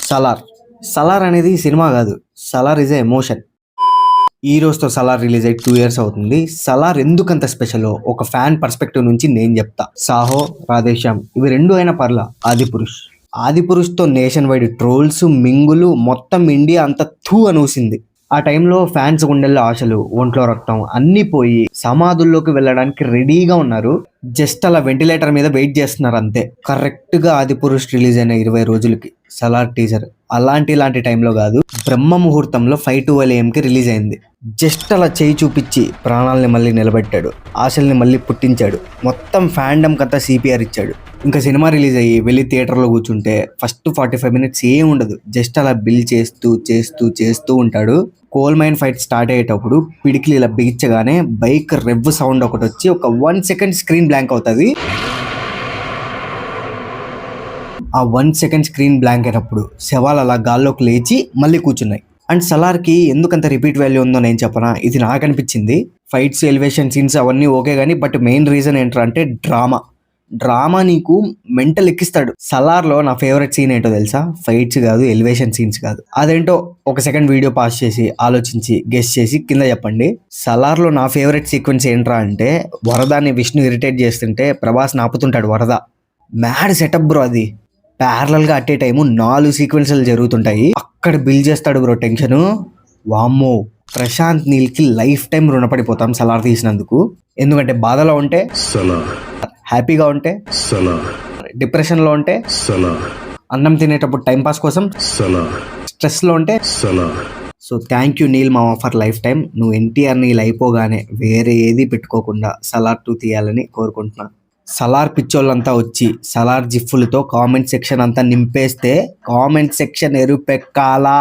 సలార్. సలార్ అనేది సినిమా కాదు. Salaar is a emotion. ఈ రోజుతో సలార్ రిలీజ్ అయ్యి 2 years అవుతుంది. సలార్ ఎందుకంత స్పెషల్ ఒక ఫ్యాన్ పర్స్పెక్టివ్ నుంచి నేను చెప్తా. సాహో, రాధేశ్యామ్ ఇవి 2 అయినా పర్లా. ఆదిపురుష్. ఆదిపురుష్తో నేషన్ వైడ్ ట్రోల్స్, మింగులు, మొత్తం ఇండియా అంతా థూ అనూసింది. ఆ టైంలో ఫ్యాన్స్ గుండెల్లో ఆశలు, ఒంట్లో రక్తం అన్నీ పోయి సమాధుల్లోకి వెళ్ళడానికి రెడీగా ఉన్నారు. జస్ట్ అలా వెంటిలేటర్ మీద వెయిట్ చేస్తున్నారు అంతే. కరెక్ట్గా ఆదిపురుష్ రిలీజ్ అయిన 20 రోజులకి సలార్ టీజర్ ఇలాంటి టైంలో కాదు, బ్రహ్మ ముహూర్తంలో 5:12 AM రిలీజ్ అయింది. జస్ట్ అలా చేయి చూపించి ప్రాణాలని మళ్ళీ నిలబెట్టాడు, ఆశల్ని మళ్ళీ పుట్టించాడు, మొత్తం ఫ్యాండమ్ కథ CPR ఇచ్చాడు. ఇంకా సినిమా రిలీజ్ అయ్యి వెళ్ళి థియేటర్లో కూర్చుంటే ఫస్ట్ 45 minutes ఏం ఉండదు, జస్ట్ అలా బిల్ చేస్తూ ఉంటాడు. కోల్ మైన్ ఫైట్ స్టార్ట్ అయ్యేటప్పుడు పిడికిలు ఇలా బిగించగానే బైక్ రెవ్ సౌండ్ ఒకటి వచ్చి ఒక 1 second స్క్రీన్ బ్లాంక్ అవుతుంది. ఆ 1 second స్క్రీన్ బ్లాంక్ అయినప్పుడు శవాలు అలా గాల్లోకి లేచి మళ్ళీ కూర్చున్నాయి. అండ్ సలార్కి ఎందుకంత రిపీట్ వాల్యూ ఉందో నేను చెప్పనా, ఇది నాకు అనిపించింది. ఫైట్స్, ఎలివేషన్ సీన్స్ అవన్నీ ఓకే కానీ బట్ మెయిన్ రీజన్ ఏంటంటే డ్రామా నీకు మెంటల్ ఎక్కిస్తాడు. సలార్లో నా ఫేవరెట్ సీన్ ఏంటో తెలుసా? ఫైట్స్ కాదు, ఎలివేషన్ సీన్స్ కాదు. అదేంటో ఒక సెకండ్ వీడియో పాస్ చేసి ఆలోచించి గెస్ చేసి కింద చెప్పండి. సలార్లో నా ఫేవరెట్ సీక్వెన్స్ ఏంట్రా అంటే, వరదాన్ని విష్ణు ఇరిటేట్ చేస్తుంటే ప్రభాస్ నాపుతుంటాడు. వరద మ్యాడ్ సెటప్ బ్రో. అది ప్యారలల్గా అట్ ఏ టైము 4 సీక్వెన్స్లు జరుగుతుంటాయి. అక్కడ బిల్డ్ చేస్తాడు బ్రో టెన్షను. వామ్మో, ప్రశాంత్ నీల్కి లైఫ్ టైం రుణపడిపోతాం సలార్ తీసినందుకు. ఎందుకంటే బాధలో ఉంటే సలార్, హ్యాపీగా ఉంటే సలార్, డిప్రెషన్లో ఉంటే సలార్, అన్నం తినేటప్పుడు టైంపాస్ కోసం సలార్, స్ట్రెస్లో ఉంటే Salaar. So thank you Neel మామ ఫర్ లైఫ్ టైం. నువ్వు ఎన్టీఆర్ నీళ్ళు అయిపోగానే వేరే ఏది పెట్టుకోకుండా సలార్ 2 తీయాలని కోరుకుంటున్నా. సలార్ పిచ్చోళ్ళంతా వచ్చి సలార్ జిఫ్ఫులతో కామెంట్ సెక్షన్ అంతా నింపేస్తే కామెంట్ సెక్షన్ ఎరుపెక్కాలా.